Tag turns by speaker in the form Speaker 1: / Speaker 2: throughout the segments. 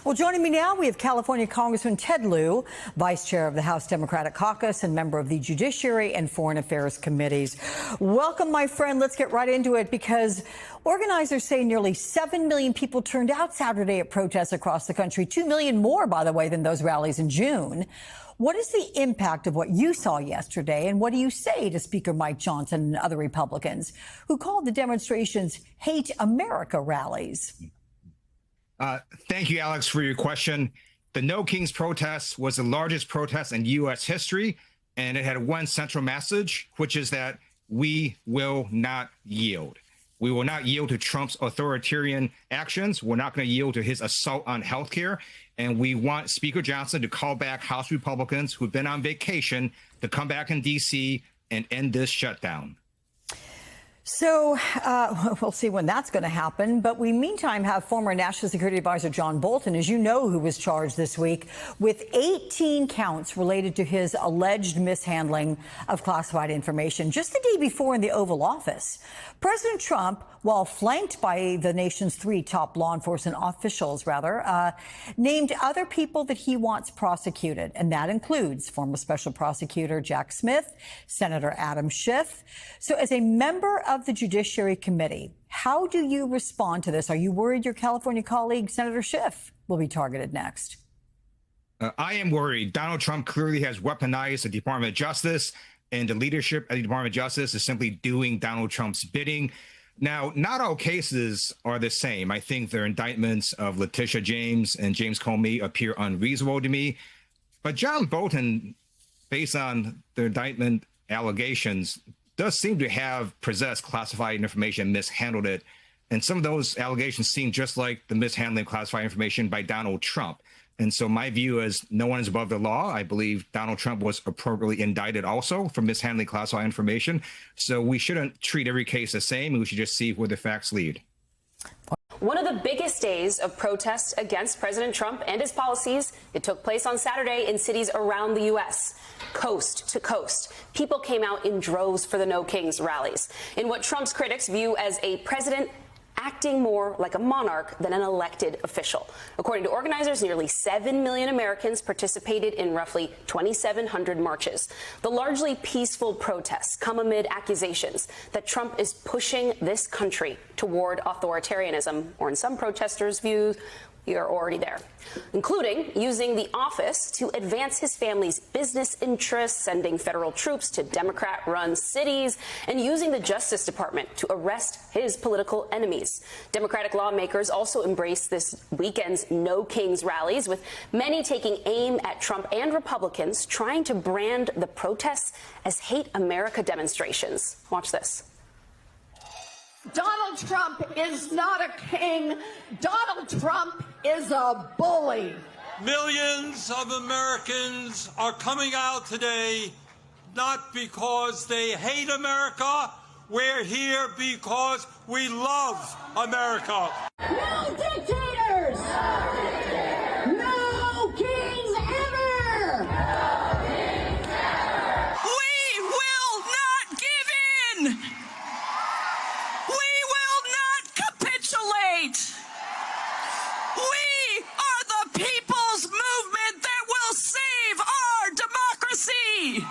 Speaker 1: Well, joining me now, we have California Congressman Ted Lieu, Vice Chair of the House Democratic Caucus and member of the Judiciary and Foreign Affairs Committees. Welcome, my friend. Let's get right into it because organizers say nearly 7 million people turned out Saturday at protests across the country. 2 million more, by the way, than those rallies in June. What is the impact of what you saw yesterday, and what do you say to Speaker Mike Johnson and other Republicans who called the demonstrations Hate America rallies?
Speaker 2: Thank you, Alex, for your question. The No Kings protest was the largest protest in U.S. history, and it had one central message, which is that we will not yield. We will not yield to Trump's authoritarian actions. We're not going to yield to his assault on health care. And we want Speaker Johnson to call back House Republicans who've been on vacation to come back in D.C. and end this shutdown.
Speaker 1: So we'll see when that's going to happen. But we, meantime, have former National Security Advisor John Bolton, as you know, who was charged this week with 18 counts related to his alleged mishandling of classified information just the day before in the Oval Office. President Trump, while flanked by the nation's three top law enforcement officials, named other people that he wants prosecuted. And that includes former Special Prosecutor Jack Smith, Senator Adam Schiff. So as a member of the Judiciary Committee, how do you respond to this? Are you worried your California colleague, Senator Schiff, will be targeted next?
Speaker 2: I am worried. Donald Trump clearly has weaponized the Department of Justice, and the leadership at the Department of Justice is simply doing Donald Trump's bidding. Now, not all cases are the same. I think their indictments of Letitia James and James Comey appear unreasonable to me. But John Bolton, based on the indictment allegations, does seem to have possessed classified information, mishandled it. And some of those allegations seem just like the mishandling of classified information by Donald Trump. And so my view is no one is above the law. I believe Donald Trump was appropriately indicted also for mishandling classified information. So we shouldn't treat every case the same. We should just see where the facts lead.
Speaker 3: One of the biggest days of protests against President Trump and his policies, it took place on Saturday in cities around the U.S. Coast to coast, people came out in droves for the No Kings rallies in what Trump's critics view as a president acting more like a monarch than an elected official. According to organizers, nearly 7 million Americans participated in roughly 2,700 marches. The largely peaceful protests come amid accusations that Trump is pushing this country toward authoritarianism, or in some protesters' views, we are already there, including using the office to advance his family's business interests, sending federal troops to Democrat-run cities, and using the Justice Department to arrest his political enemies. Democratic lawmakers also embraced this weekend's No Kings rallies, with many taking aim at Trump and Republicans, trying to brand the protests as hate America demonstrations. Watch this.
Speaker 4: Donald Trump is not a king. Donald Trump is a bully.
Speaker 5: Millions of Americans are coming out today not because they hate America. We're here because we love America.
Speaker 4: No dictators! No kings ever!
Speaker 6: We will not give in! We are the people's movement that will save our democracy.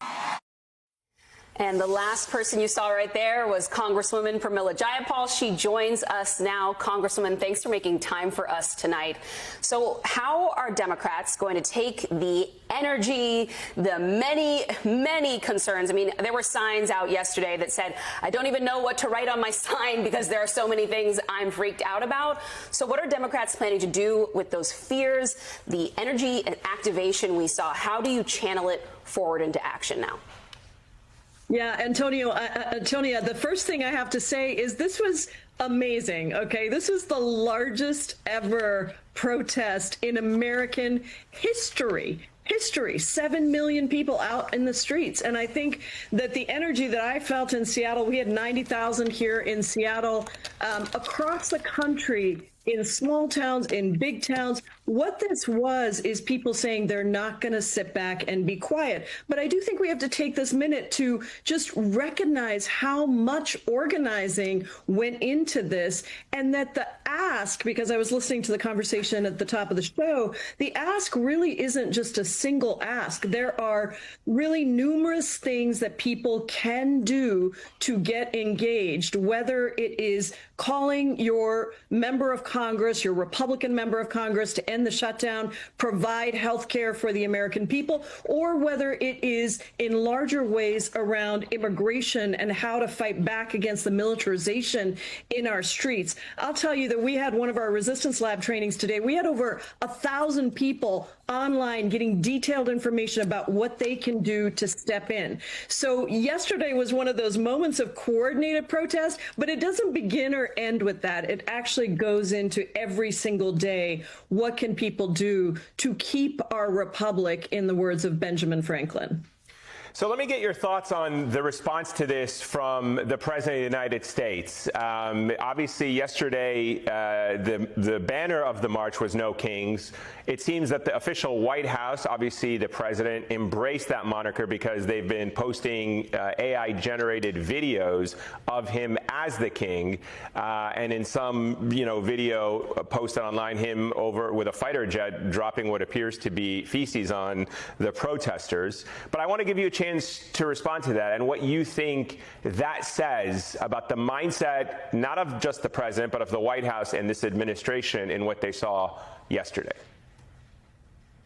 Speaker 3: And the last person you saw right there was Congresswoman Pramila Jayapal. She joins us now. Congresswoman, thanks for making time for us tonight. So how are Democrats going to take the energy, the many concerns? I mean, there were signs out yesterday that said, I don't even know what to write on my sign because there are so many things I'm freaked out about. So what are Democrats planning to do with those fears, the energy and activation we saw? How do you channel it forward into action now?
Speaker 7: Yeah, Antonia, the first thing I have to say is this was amazing. Okay, this was the largest ever protest in American history. 7 million people out in the streets. And I think that the energy that I felt in Seattle, we had 90,000 here in Seattle, across the country, in small towns, in big towns, What this was is people saying they're not going to sit back and be quiet. But I do think we have to take this minute to just recognize how much organizing went into this, and that the ask, because I was listening to the conversation at the top of the show, the ask really isn't just a single ask. There are really numerous things that people can do to get engaged, whether it is calling your member of Congress, your Republican member of Congress, to end the shutdown, provide health care for the American people, or whether it is in larger ways around immigration and how to fight back against the militarization in our streets. I'll tell you that we had one of our resistance lab trainings today. We had over 1,000 people online getting detailed information about what they can do to step in. So yesterday was one of those moments of coordinated protest, but it doesn't begin or end with that. It actually goes into every single day. What can people do to keep our republic, in the words of Benjamin Franklin?
Speaker 8: So let me get your thoughts on the response to this from the President of the United States. Obviously, yesterday, the banner of the march was No Kings. It seems that the official White House, obviously the president, embraced that moniker because they've been posting AI-generated videos of him as the king, and in some, video posted online, him over with a fighter jet dropping what appears to be feces on the protesters. But I want to give you a chance to respond to that and what you think that says about the mindset, not of just the president, but of the White House and this administration in what they saw yesterday.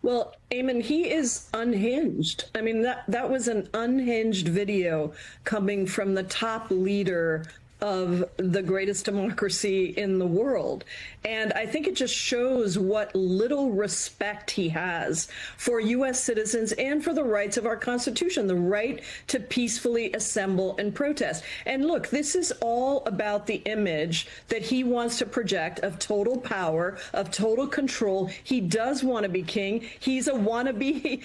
Speaker 7: Well, Eamon, he is unhinged. I mean, that was an unhinged video coming from the top leader of the greatest democracy in the world. And I think it just shows what little respect he has for U.S. citizens and for the rights of our Constitution, the right to peacefully assemble and protest. And look, this is all about the image that he wants to project of total power, of total control. He does want to be king. He's a wannabe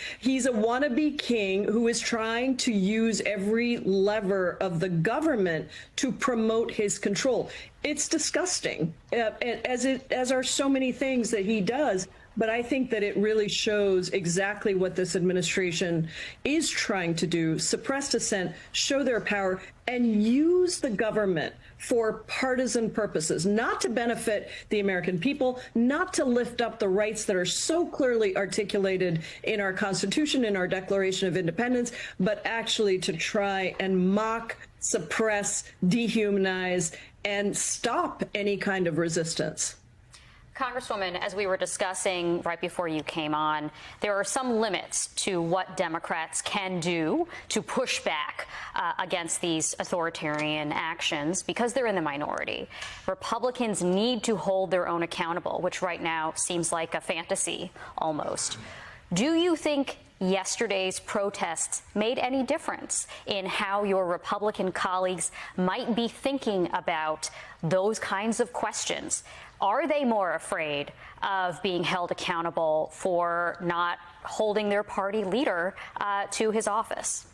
Speaker 7: king who is trying to use every lever of the government to promote his control. It's disgusting, as are so many things that he does. But I think that it really shows exactly what this administration is trying to do: suppress dissent, show their power, and use the government for partisan purposes, not to benefit the American people, not to lift up the rights that are so clearly articulated in our Constitution, in our Declaration of Independence, but actually to try and mock, suppress, dehumanize, and stop any kind of resistance.
Speaker 9: Congresswoman, as we were discussing right before you came on, there are some limits to what Democrats can do to push back against these authoritarian actions because they're in the minority. Republicans need to hold their own accountable, which right now seems like a fantasy almost. Do you think yesterday's protests made any difference in how your Republican colleagues might be thinking about those kinds of questions? Are they more afraid of being held accountable for not holding their party leader to his office?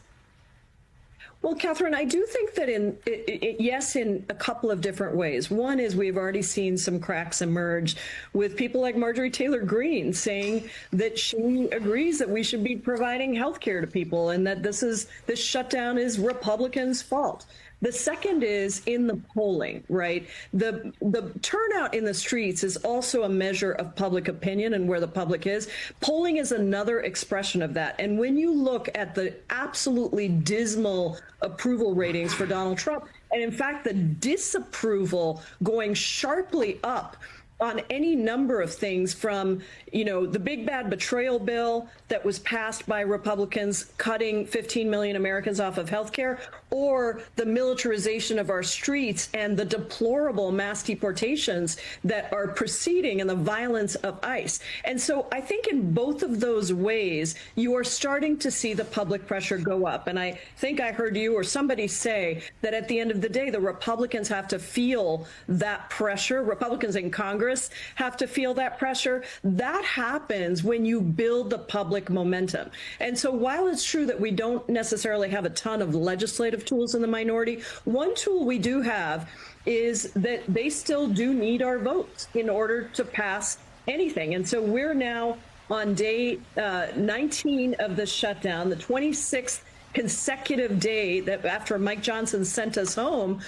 Speaker 7: Well, Catherine, I do think that yes, in a couple of different ways. One is we've already seen some cracks emerge with people like Marjorie Taylor Greene saying that she agrees that we should be providing health care to people and that this shutdown is Republicans' fault. The second is in the polling, right? The turnout in the streets is also a measure of public opinion and where the public is. Polling is another expression of that. And when you look at the absolutely dismal approval ratings for Donald Trump, and in fact, the disapproval going sharply up on any number of things, from, the big bad betrayal bill that was passed by Republicans, cutting 15 million Americans off of health care, or the militarization of our streets and the deplorable mass deportations that are proceeding and the violence of ICE. And so I think in both of those ways, you are starting to see the public pressure go up. And I think I heard you or somebody say that at the end of the day, the Republicans have to feel that pressure. Republicans in Congress have to feel that pressure. That happens when you build the public momentum. And so while it's true that we don't necessarily have a ton of legislative tools in the minority, one tool we do have is that they still do need our votes in order to pass anything. And so we're now on day 19 of the shutdown, the 26th consecutive day that after Mike Johnson sent us home.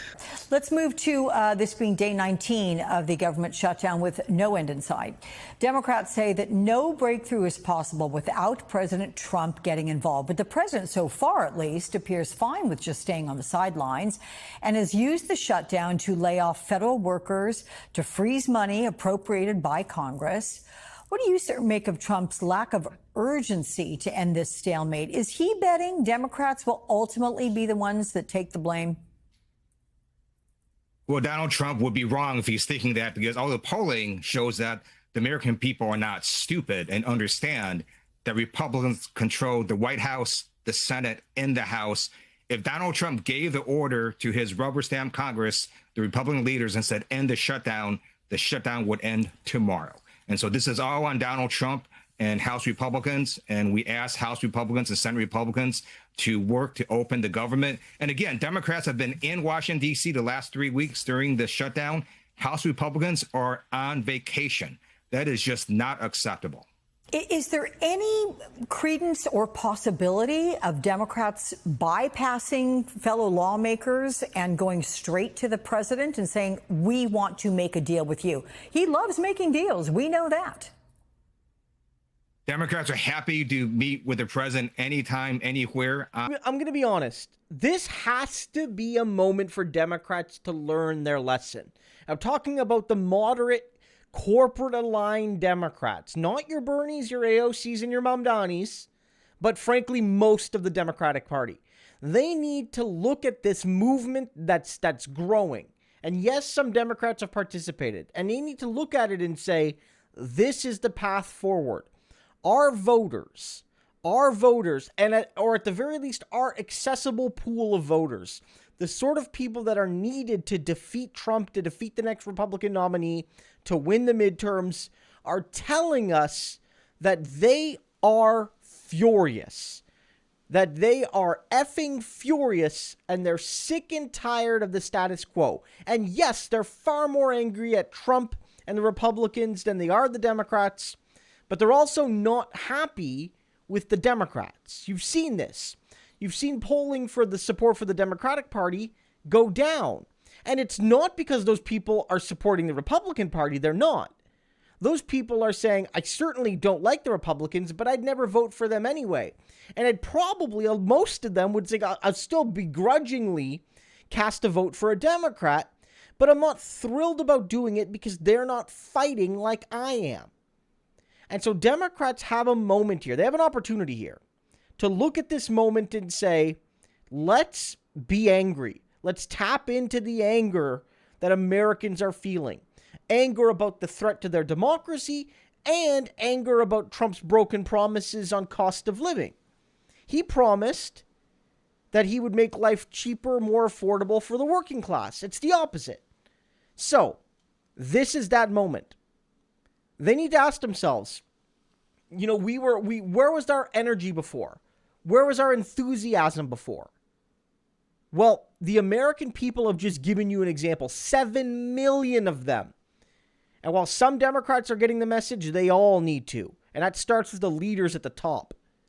Speaker 1: Let's move to this being day 19 of the government shutdown with no end in sight. Democrats say that no breakthrough is possible without President Trump getting involved. But the president, so far at least, appears fine with just staying on the sidelines and has used the shutdown to lay off federal workers, to freeze money appropriated by Congress. What do you sir make of Trump's lack of urgency to end this stalemate? Is he betting Democrats will ultimately be the ones that take the blame?
Speaker 2: Well, Donald Trump would be wrong if he's thinking that, because all the polling shows that the American people are not stupid and understand that Republicans control the White House, the Senate, and the House. If Donald Trump gave the order to his rubber stamp Congress, the Republican leaders, and said end the shutdown would end tomorrow. And so this is all on Donald Trump and House Republicans. And we ask House Republicans and Senate Republicans to work to open the government. And again, Democrats have been in Washington, D.C. the last 3 weeks during the shutdown. House Republicans are on vacation. That is just not acceptable.
Speaker 1: Is there any credence or possibility of Democrats bypassing fellow lawmakers and going straight to the president and saying, we want to make a deal with you? He loves making deals. We know that.
Speaker 2: Democrats are happy to meet with the president anytime, anywhere.
Speaker 10: I'm going to be honest. This has to be a moment for Democrats to learn their lesson. I'm talking about the moderate, corporate-aligned Democrats, not your Bernies, your AOCs, and your Mamdanis, but frankly, most of the Democratic Party. They need to look at this movement that's growing. And yes, some Democrats have participated, and they need to look at it and say, this is the path forward. Our voters, and or at the very least, our accessible pool of voters, the sort of people that are needed to defeat Trump, to defeat the next Republican nominee, to win the midterms, are telling us that they are furious. That they are effing furious, and they're sick and tired of the status quo. And yes, they're far more angry at Trump and the Republicans than they are the Democrats, but they're also not happy with the Democrats. You've seen this. You've seen polling for the support for the Democratic Party go down. And it's not because those people are supporting the Republican Party. They're not. Those people are saying, I certainly don't like the Republicans, but I'd never vote for them anyway. And I'd probably, most of them would say, I'll still begrudgingly cast a vote for a Democrat, but I'm not thrilled about doing it because they're not fighting like I am. And so Democrats have a moment here. They have an opportunity here to look at this moment and say, let's be angry. Let's tap into the anger that Americans are feeling. Anger about the threat to their democracy and anger about Trump's broken promises on cost of living. He promised that he would make life cheaper, more affordable for the working class. It's the opposite. So, this is that moment. They need to ask themselves, you know, where was our energy before? Where was our enthusiasm before? Well, the American people have just given you an example. 7 million of them. And while some Democrats are getting the message, they all need to. And that starts with the leaders at the top.